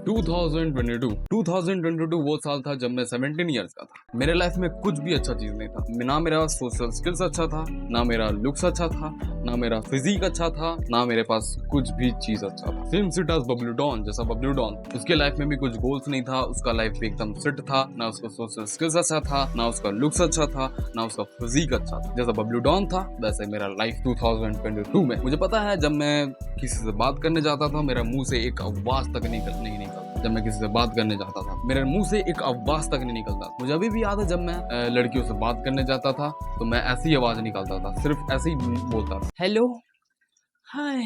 2022 वो साल था जब मैं 17 ईयर्स का था। मेरे लाइफ में कुछ भी अच्छा चीज नहीं था। ना मेरा सोशल स्किल्स अच्छा था, ना मेरा लुक्स अच्छा था, ना मेरा फिजिक अच्छा था, ना मेरे पास कुछ भी चीज अच्छा था। Same sit as Bablu don, जैसा बबलू डॉन, उसके लाइफ में भी कुछ गोल्स नहीं था। उसका लाइफ भी एकदम सिट था। ना उसका सोशल स्किल्स अच्छा था, ना उसका लुक्स अच्छा था, ना उसका फिजिक अच्छा था। जैसा बबलू डॉन था वैसे मेरा लाइफ 2022 में। मुझे पता है जब मैं किसी से बात करने जाता था मेरा मुंह से एक आवाज तक नहीं निकलता। जब मैं किसी से बात करने जाता था मेरे मुंह से एक आवाज तक नहीं निकलता। मुझे अभी भी याद है जब मैं लड़कियों से बात करने जाता था तो मैं ऐसी आवाज निकालता था, सिर्फ ऐसे ही बोलता था, हेलो, हाय,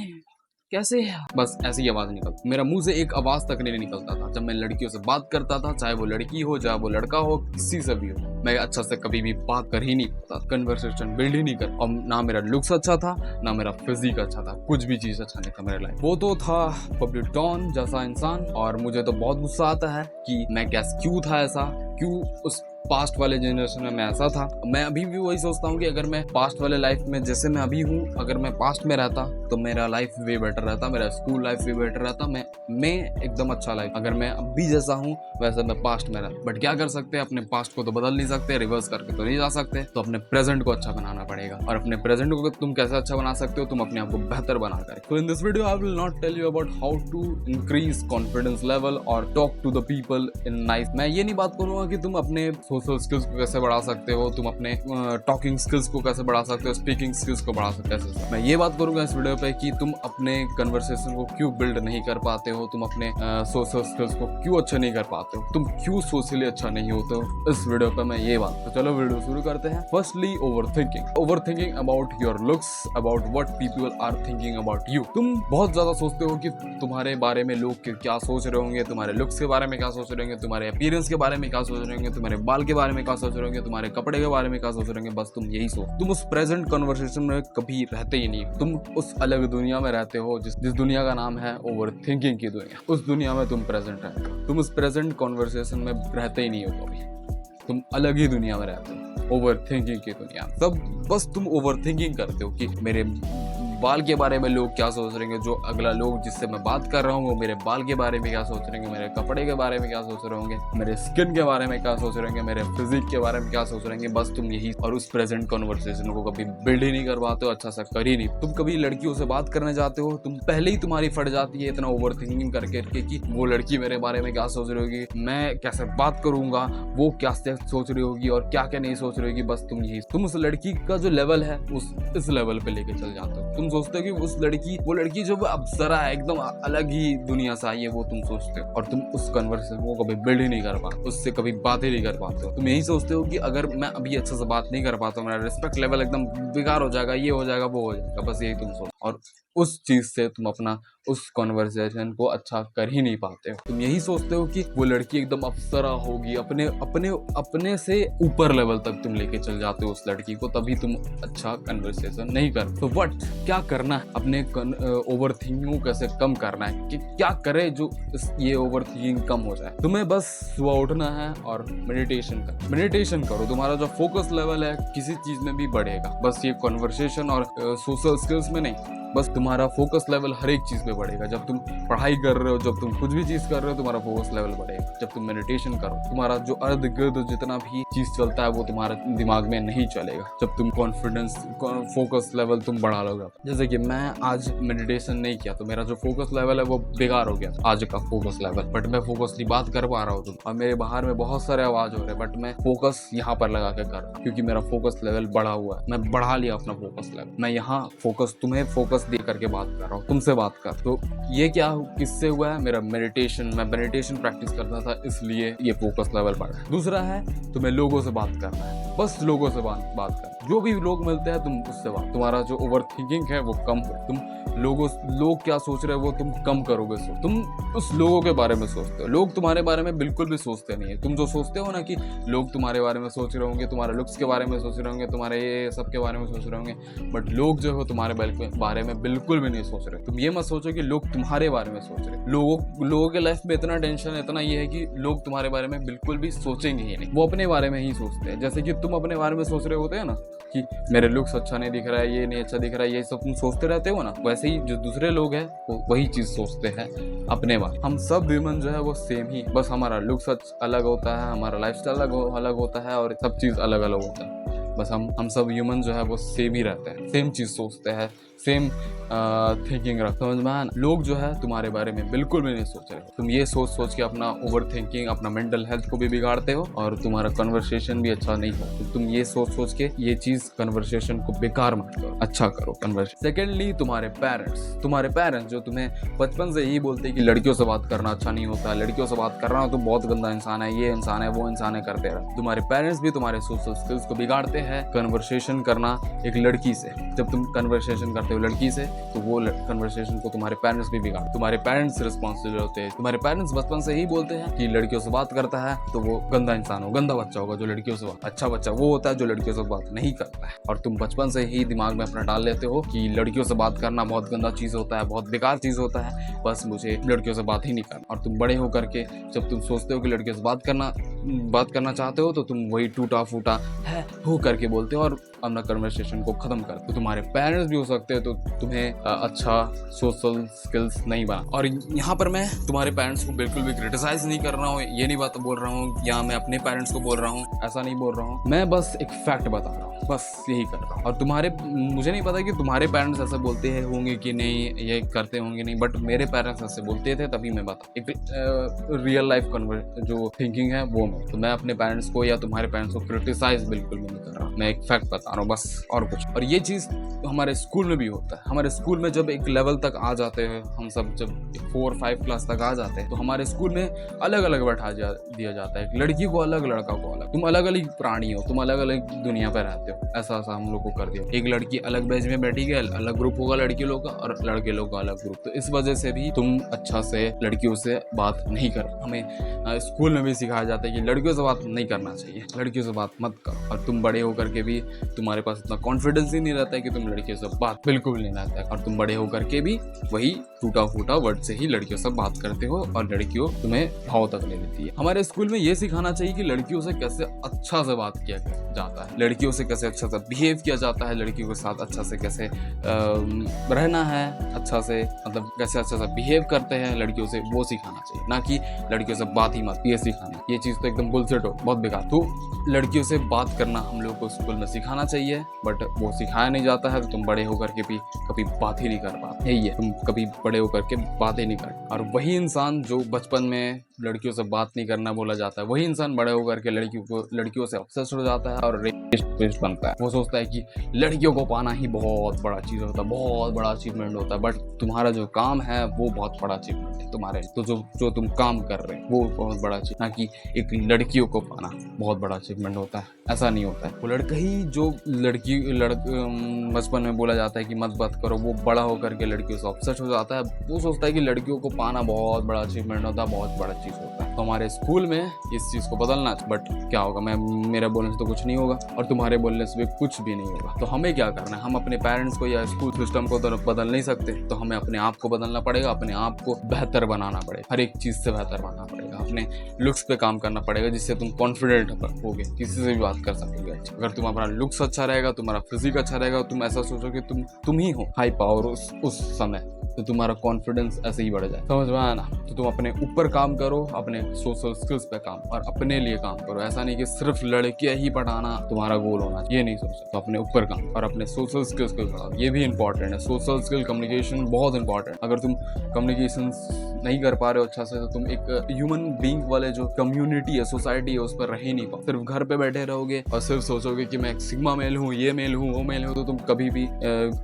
कैसे है, बस ऐसी ही आवाज निकलती। मेरा मुंह से एक आवाज तक नहीं निकलता था जब मैं लड़कियों से बात करता था, चाहे वो लड़की हो चाहे वो लड़का हो, किसी से भी हो। मैं अच्छा से कभी भी बात कर ही नहीं पाता, कन्वर्सेशन बिल्ड ही नहीं कर। और ना मेरा लुक्स अच्छा था, ना मेरा फिजिक अच्छा था, कुछ भी चीज अच्छा नहीं था मेरे लाइफ। वो तो था बबलू डॉन जैसा इंसान। और मुझे तो बहुत गुस्सा आता है कि मैं क्यों था ऐसा, क्यों उस पास्ट वाले जनरेशन में मैं ऐसा था। मैं अभी भी वही सोचता हूँ कि अगर मैं पास्ट वाले लाइफ में जैसे मैं अभी हूँ, अगर मैं पास्ट में रहता तो मेरा लाइफ वे बेटर रहता, मेरा स्कूल लाइफ वे बेटर रहता, मैं एकदम अच्छा लाइफ। अगर मैं अभी जैसा हूँ वैसे मैं पास्ट में रहता। बट क्या कर सकते हैं, अपने पास्ट को तो बदल नहीं सकते, रिवर्स करके तो नहीं जा सकते। तो अपने प्रेजेंट को अच्छा बनाना पड़ेगा। और अपने प्रेजेंट को तुम कैसे अच्छा बना सकते हो, तुम अपने आप को बेहतर बना कर। तो in this video I will not tell you about how to increase confidence level और talk to the people in nice. मैं ये नहीं बात करूंगा कि तुम अपने सोशल स्किल्स को कैसे बढ़ा सकते हो, तुम अपने टॉकिंग स्किल्स को कैसे बढ़ा सकते हो, स्पीकिंग स्किल्स को बढ़ा सकते हो। मैं ये बात करूंगा इस वीडियो पे कि तुम अपने कन्वर्सेशन को क्यों बिल्ड नहीं कर पाते हो, तुम अपने सोशल स्किल्स को क्यों अच्छे नहीं कर पाते हो, तुम क्यों सोशली अच्छा नहीं होते हो। इस वीडियो पे मैं ये बात। तो चलो वीडियो शुरू करते हैं। Firstly overthinking about your looks, about what people are thinking about you. तुम बहुत ज्यादा सोचते हो कि तुम्हारे बारे में लोग क्या सोच रहे होंगे, तुम्हारे लुक्स के बारे में क्या सोच रहे होंगे, तुम्हारे अपीयरेंस के बारे में क्या सोच रहे होंगे, तुम्हारे बाल के बारे में क्या सोच रहे होंगे, तुम्हारे कपड़े के बारे में क्या सोच रहे होंगे। बस तुम यही सोच। तुम उस प्रेजेंट कन्वर्सेशन में कभी रहते ही नहीं। तुम उस अलग दुनिया में रहते हो जिस दुनिया का नाम है ओवर थिंकिंग की दुनिया। उस दुनिया में तुम प्रेजेंट है, तुम उस प्रेजेंट कन्वर्सेशन में रहते ही नहीं हो कभी। तुम अलग ही दुनिया में रहते हो, ओवर थिंकिंग की दुनिया। तब बस तुम ओवर थिंकिंग करते हो कि मेरे बाल के बारे में लोग क्या सोच रहे होंगे, जो अगला लोग जिससे मैं बात कर रहा हूँ वो मेरे बाल के बारे में क्या सोच रहे होंगे, मेरे कपड़े के बारे में क्या सोच रहे होंगे, मेरे स्किन के बारे में क्या सोच रहे होंगे, मेरे फिजिक के बारे में क्या सोच रहे होंगे। बस तुम यही। और उस प्रेजेंट कन्वर्सेशन को कभी बिल्ड ही नहीं कर पाते हो, अच्छा सा कर ही नहीं। तुम कभी लड़कियों से बात करने जाते हो, तुम पहले ही तुम्हारी फट जाती है इतना ओवर थिंकिंग करके कि वो लड़की मेरे बारे में क्या सोच रही होगी, मैं कैसे बात करूंगा, वो क्या सोच रही होगी और क्या क्या नहीं सोच रही होगी। बस तुम उस लड़की का जो लेवल है इस लेवल पे लेके चल जाते हो। तुम सोचते हो कि वो लड़की जो अप्सरा है, एकदम अलग ही दुनिया से आई है, वो तुम सोचते हो। और तुम उस कन्वर्सेशन को कभी बिल्ड ही नहीं कर पाते, उससे कभी बात ही नहीं कर पाते हो। तुम यही सोचते हो कि अगर मैं अभी अच्छे से बात नहीं कर पाता हूँ, मेरा रिस्पेक्ट लेवल एकदम बेकार हो जाएगा, ये हो जाएगा, वो हो जाएगा। बस यही तुम सोच। और उस चीज से तुम अपना उस कॉन्वर्सेशन को अच्छा कर ही नहीं पाते हो। तुम यही सोचते हो कि वो लड़की एकदम अप्सरा होगी, अपने से ऊपर लेवल तक तुम लेके चल जाते हो उस लड़की को, तभी तुम अच्छा कन्वर्सेशन नहीं कर। तो क्या करना है, अपने ओवर थिंकिंग को कैसे कम करना है, कि क्या करे जो ये ओवर थिंकिंग कम हो जाए। तुम्हें बस सुबह उठना है और मेडिटेशन करो। तुम्हारा जो फोकस लेवल है किसी चीज में भी बढ़ेगा, बस ये कन्वर्सेशन और सोशल स्किल्स में नहीं, बस तुम्हारा फोकस लेवल हर एक चीज में बढ़ेगा। जब तुम पढ़ाई कर रहे हो, जब तुम कुछ भी चीज कर रहे हो, तुम्हारा फोकस लेवल बढ़ेगा। जब तुम मेडिटेशन करो, तुम्हारा जो अर्ध गिर्द जितना भी चीज चलता है वो तुम्हारे दिमाग में नहीं चलेगा। जब तुम कॉन्फिडेंस फोकस लेवल तुम बढ़ा लोगे। जैसे कि मैं आज मेडिटेशन नहीं किया तो मेरा जो फोकस लेवल है वो बेकार हो गया आज का फोकस लेवल। बट मैं फोकसली बात कर पा रहा हूँ और मेरे बाहर में बहुत सारे आवाज हो रहे हैं, बट मैं फोकस यहाँ पर लगा के कर रहा हूँ क्योंकि मेरा फोकस लेवल बढ़ा हुआ है। मैं बढ़ा लिया अपना फोकस लेवल। मैं यहाँ तुम्हें फोकस दे करके बात कर रहा हूँ, तुमसे बात कर। तो ये क्या किससे हुआ है, मेरा मेडिटेशन। मैं मेडिटेशन प्रैक्टिस करता था इसलिए ये फोकस लेवल बढ़ा। दूसरा है तुम्हें लोगों से बात करना है, बस लोगों से बात कर। जो भी लोग मिलते हैं तुम उससे बात। तुम्हारा जो ओवर थिंकिंग है वो कम हो। तुम लोग क्या सोच रहे हैं वो तुम कम करोगे। तुम उस लोगों के बारे में सोचते हो, लोग तुम्हारे बारे में बिल्कुल भी सोचते नहीं है। तुम जो सोचते हो ना कि लोग तुम्हारे बारे में सोच रहे होंगे, तुम्हारे लुक्स के बारे में सोच रहे होंगे, तुम्हारे ये सब के बारे में सोच रहे होंगे, बट लोग जो है तुम्हारे बारे में बिल्कुल भी नहीं सोच रहे। तुम ये मत सोचो कि लोग तुम्हारे बारे में सोच रहे। लोगों के लाइफ में इतना टेंशन है, इतना ये है कि लोग तुम्हारे बारे में बिल्कुल भी सोचेंगे ही नहीं, वो अपने बारे में ही सोचते हैं। जैसे कि तुम अपने बारे में सोच रहे होते हैं ना, कि मेरे लुक्स अच्छा नहीं दिख रहा है, ये नहीं अच्छा दिख रहा है, ये सब तुम सोचते रहते हो ना, वैसे ही जो दूसरे लोग हैं वो वही चीज सोचते हैं अपने बारे। हम सब ह्यूमन जो है वो सेम ही, बस हमारा लुक्स अलग होता है, हमारा लाइफस्टाइल अलग होता है और सब चीज अलग अलग होता है। बस हम सब ह्यूमन जो है वो सेम ही रहते हैं, सेम चीज सोचते हैं, सेम थिंकिंग रखते हैं। समझ में आया ना? लोग जो है तुम्हारे बारे में बिल्कुल भी नहीं सोच रहे हो। तुम ये सोच सोच के अपना ओवर थिंकिंग, अपना मेंटल हेल्थ को भी बिगाड़ते हो और तुम्हारा कन्वर्सेशन भी अच्छा नहीं हो। तो तुम ये सोच सोच के ये चीज कन्वर्सेशन को बेकार मत करो, अच्छा करो कन्वर्सेशन। सेकेंडली, तुम्हारे पेरेंट्स जो तुम्हें बचपन से यही बोलते हैं कि लड़कियों से बात करना अच्छा नहीं होता है, लड़कियों से बात कर रहा हो तो बहुत गंदा इंसान है, ये इंसान है, वो इंसान है करते रहो। तुम्हारे पेरेंट्स भी तुम्हारे सोशल स्किल्स को बिगाड़ते हैं। कन्वर्सेशन करना एक लड़की से, जब तुम कन्वर्सेशन करते हो लड़की से तो वो कन्वर्सेशन को तुम्हारे पेरेंट्स भी बिगाड़, तुम्हारे पेरेंट्स रिस्पॉन्सिबल होते हैं। तुम्हारे पेरेंट्स बचपन से ही बोलते हैं कि लड़कियों से बात करता है तो वो गंदा इंसान हो, गंदा बच्चा होगा जो लड़कियों से बात। अच्छा बच्चा वो होता है जो लड़कियों से बात नहीं करता है। और तुम बचपन से ही दिमाग में अपना डाल लेते हो कि लड़कियों से बात करना बहुत गंदा चीज होता है, बहुत बेकार चीज होता है, बस मुझे लड़कियों से बात ही नहीं करना। और तुम बड़े होकर के जब तुम सोचते हो कि लड़कियों से बात करना चाहते हो तो तुम वही टूटा फूटा है हो करके बोलते हो और अपना कन्वर्सेशन को खत्म करते हो। तुम्हारे पेरेंट्स भी हो सकते हैं तो तुम्हें अच्छा सोशल स्किल्स नहीं बना। और यहाँ पर मैं तुम्हारे पेरेंट्स को बिल्कुल भी क्रिटिसाइज नहीं कर रहा हूँ, ये नहीं बात बोल रहा हूँ या मैं अपने पेरेंट्स को बोल रहा हूँ, ऐसा नहीं बोल रहा हूँ। मैं बस एक फैक्ट बता रहा हूँ, बस यही कर रहा हूँ। और मुझे नहीं पता कि तुम्हारे पेरेंट्स ऐसा बोलते हैं होंगे कि नहीं, ये करते होंगे नहीं, बट मेरे पेरेंट्स ऐसे बोलते थे तभी मैं बता एक रियल लाइफ जो थिंकिंग है वो मैं, तो मैं अपने पेरेंट्स को या तुम्हारे पेरेंट्स को क्रिटिसाइज बिल्कुल भी नहीं कर रहा, मैं एक फैक्ट बता रहा हूँ बस, और कुछ। और ये चीज हमारे स्कूल में भी होता है। हमारे स्कूल में जब एक लेवल तक आ जाते हैं हम सब, जब 4-5 क्लास तक आ जाते हैं तो हमारे स्कूल में अलग अलग बैठा दिया जाता है। एक लड़की को अलग, लड़का को अलग, तुम अलग अलग प्राणी हो, तुम अलग अलग दुनिया पर रहते हो, ऐसा हम लोग को कर दिया। एक लड़की अलग बेंच में बैठी गई, अलग ग्रुप होगा लड़की लोग का और लड़के लोग का अलग ग्रुप। तो इस वजह से भी तुम अच्छा से लड़कियों से बात नहीं कर। हमें स्कूल में भी सिखाया जाता है कि लड़कियों से बात नहीं करना चाहिए, लड़कियों से बात मत करो। और तुम बड़े होकर के भी तुम्हारे पास इतना कॉन्फिडेंस ही नहीं रहता है कि तुम लड़कियों से बात बिल्कुल नहीं रहता है। और तुम बड़े होकर के भी वही टूटा फूटा वर्ड से ही लड़कियों से बात करते हो और लड़कियों तुम्हें भाव तक ले लेती है। हमारे स्कूल में ये सिखाना चाहिए कि लड़कियों से कैसे अच्छा से बात किया जाता है, लड़कियों से कैसे अच्छा से बिहेव किया जाता है, लड़कियों के साथ अच्छा से कैसे रहना है, अच्छा से मतलब कैसे अच्छा से बिहेव करते हैं लड़कियों से, वो सिखाना चाहिए, ना कि लड़कियों से बात ही मत, ये सिखाना। ये चीज तो एकदम बुलशिट हो, बहुत बेकार। तो लड़कियों से बात करना हम लोग को स्कूल में सिखाना चाहिए, बट वो सिखाया नहीं जाता है तो तुम बड़े होकर के भी कभी बात ही नहीं कर पाते। यही है, तुम कभी बड़े होकर के बात ही नहीं कर। और वही इंसान जो बचपन में लड़कियों से बात नहीं करना बोला जाता है, वही इंसान बड़े होकर के लड़कियों से ऑब्सेस्ड हो जाता है और रेपिस्ट बनता है। वो सोचता है कि लड़कियों को पाना ही बहुत बड़ा चीज होता है, बहुत बड़ा अचीवमेंट होता है, बट तुम्हारा जो काम है वो बहुत बड़ा अचीवमेंट है तुम्हारे। तो जो तुम काम कर रहे हो वो बहुत बड़ा चीज, ना कि एक लड़कियों को पाना बहुत बड़ा अचीवमेंट होता है, ऐसा नहीं होता है। वो लड़का ही जो बचपन में बोला जाता है कि मत करो, वो बड़ा होकर के लड़कियों से ऑब्सेस्ड हो जाता है। वो सोचता है कि लड़कियों को पाना बहुत बड़ा अचीवमेंट होता है, बहुत बड़ा चीज होता है। तो हमारे स्कूल में इस चीज को बदलना, बट क्या होगा, मेरे बोलने से तो कुछ नहीं होगा और तुम्हारे बोलने से भी कुछ भी नहीं होगा। तो हमें क्या करना है, हम अपने पेरेंट्स को या स्कूल सिस्टम को तो बदल नहीं सकते, तो हमें अपने आप को बदलना पड़ेगा, अपने आप को बेहतर बनाना पड़ेगा, हर एक चीज से बेहतर बनाना पड़ेगा, अपने लुक्स पे काम करना पड़ेगा, जिससे तुम कॉन्फिडेंट होगे, किसी से भी बात कर सकोगे। अगर तुम्हारा लुक्स अच्छा रहेगा, तुम्हारा फिजिक अच्छा रहेगा, तुम ऐसा सोचो कि तुम ही हो हाई पावर उस समय, तो तुम्हारा कॉन्फिडेंस ऐसे ही बढ़ जाए। समझ में आया ना? तो तुम अपने ऊपर काम करो, अपने सोशल स्किल्स पे काम और अपने लिए काम करो। ऐसा नहीं कि सिर्फ लड़कियां ही पढ़ाना तुम्हारा गोल होना चाहिए, ये नहीं सोचो। तो अपने ऊपर काम और अपने सोशल स्किल्स को बढ़ाओ, ये भी इंपॉर्टेंट है। सोशल स्किल, कम्युनिकेशन बहुत इंपॉर्टेंट। अगर तुम कम्युनिकेशन नहीं कर पा रहे हो अच्छा से, तो तुम एक ह्यूमन बीइंग वाले जो कम्युनिटी है, सोसाइटी है, उस पर रह ही नहीं पाओ। सिर्फ घर पे बैठे रहोगे और सिर्फ सोचोगे कि मैं एक सिग्मा मेल हूँ, ये मेल हूँ, वो मेल हूँ, तो तुम कभी भी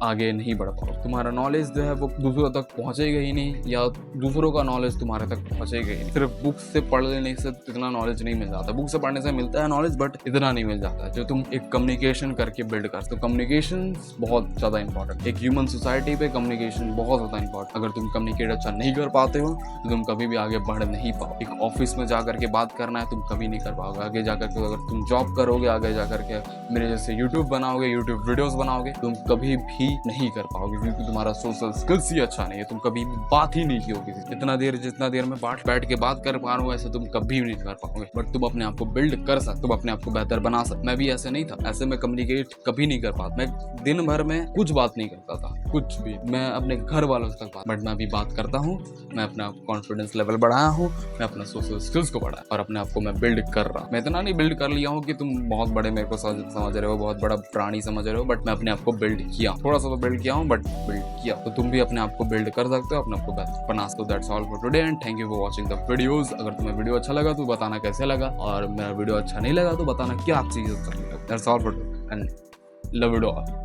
आगे नहीं बढ़ पाओ। तुम्हारा नॉलेज जो है वो दूसरों तक पहुंचेगा ही नहीं, या दूसरों का नॉलेज तुम्हारे तक पहुंचेगा ही नहीं। सिर्फ बुक से पढ़ लेने से इतना नॉलेज नहीं मिल जाता। बुक से पढ़ने से मिलता है नॉलेज, बट इतना नहीं मिल जाता जो तुम एक कम्युनिकेशन करके बिल्ड कर। तो कम्युनिकेशन बहुत ज्यादा इंपॉर्टेंट, एक ह्यूमन सोसाइटी पे कम्युनिकेशन बहुत ज्यादा इंपॉर्टेंट। अगर तुम कम्युनिकेट अच्छा नहीं कर पाते हो तो तुम कभी भी आगे बढ़ नहीं पाओ। एक ऑफिस में जाकर के बात करना है, तुम कभी नहीं कर पाओगे। आगे जाकर के अगर तुम जॉब करोगे, आगे जाकर के मेरे जैसे यूट्यूब बनाओगे, यूट्यूब वीडियोस बनाओगे, तुम कभी भी नहीं कर पाओगे, क्योंकि तुम्हारा सोशल स्किल्स ही अच्छा नहीं है, तुम कभी भी बात ही नहीं की होगी। जितना देर मैं बैठ के बात कर पा रहा हूँ ऐसे तुम कभी भी नहीं कर पाओगे। बट तुम अपने आप को बिल्ड कर सकते, तुम अपने आप को बेहतर बना सकते। मैं भी ऐसे नहीं था, ऐसे मैं कम्युनिकेट कभी नहीं कर पाता। मैं दिन भर में कुछ बात नहीं करता था, कुछ भी। मैं अपने घर वालों तक बात, बट मैं अभी बात करता हूँ। मैं अपना कॉन्फिडेंस लेवल बढ़ाया हूँ, मैं अपना सोशल स्किल्स को बढ़ाया और अपने आप को मैं बिल्ड कर रहा हूँ। मैं इतना नहीं बिल्ड कर लिया हूँ कि तुम बहुत बड़े मेरे को समझ रहे हो, बहुत बड़ा प्राणी समझ रहे हो, बट मैं अपने आप को बिल्ड किया, थोड़ा सा तो बिल्ड किया हूँ, बट बिल्ड किया। तो तुम भी अपने आप को बिल्ड कर सकते हो, अपने आप को बेस्ट बना सकते हो। That's all for today and thank you for watching the videos. अगर तुम्हें वीडियो अच्छा लगा तो बताना कैसे लगा, और मेरा वीडियो अच्छा नहीं लगा तो बताना क्या चीज़ अच्छा लगा। That's all for today and love you all.